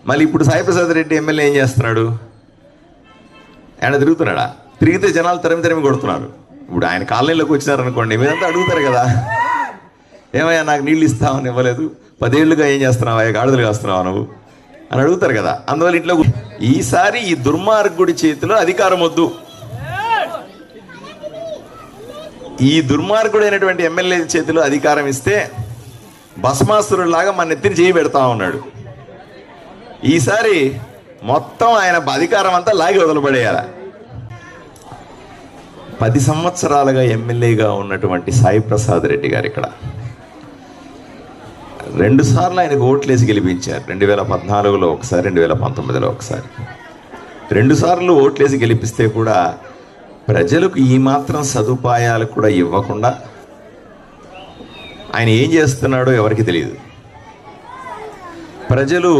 మళ్ళీ ఇప్పుడు సాయిప్రసాద్ రెడ్డి ఎమ్మెల్యే ఏం చేస్తున్నాడు? ఆయన తిరుగుతున్నాడా? తిరిగితే జనాలు తరిమి కొడుతున్నారు. ఇప్పుడు ఆయన కాలనీలోకి వచ్చినారనుకోండి, మీరంతా అడుగుతారు కదా, ఏమయ్యా నాకు నీళ్ళు ఇస్తామని ఇవ్వలేదు, 10 ఏళ్ళుగా ఏం చేస్తున్నావా, గాడిదలు కాస్తున్నావా నువ్వు అని అడుగుతారు కదా. అందువల్ల ఇంట్లో ఈసారి ఈ దుర్మార్గుడి చేతిలో అధికారం వద్దు. ఈ దుర్మార్గుడైనటువంటి ఎమ్మెల్యే చేతిలో అధికారం ఇస్తే భస్మాసురులాగా మన ఎత్తిని చేయి పెడతా ఉన్నాడు. ఈసారి మొత్తం ఆయన అధికారం అంతా లాగి వదలబడేయాల. 10 సంవత్సరాలుగా ఎమ్మెల్యేగా ఉన్నటువంటి సాయిప్రసాద్ రెడ్డి గారు ఇక్కడ 2 సార్లు ఆయనకు ఓట్లేసి గెలిపించారు. 2014లో ఒకసారి, 2019లో ఒకసారి. 2 సార్లు ఓట్లేసి గెలిపిస్తే కూడా ప్రజలకు ఈ మాత్రం సదుపాయాలు కూడా ఇవ్వకుండా ఆయన ఏం చేస్తున్నాడో ఎవరికి తెలియదు. ప్రజలు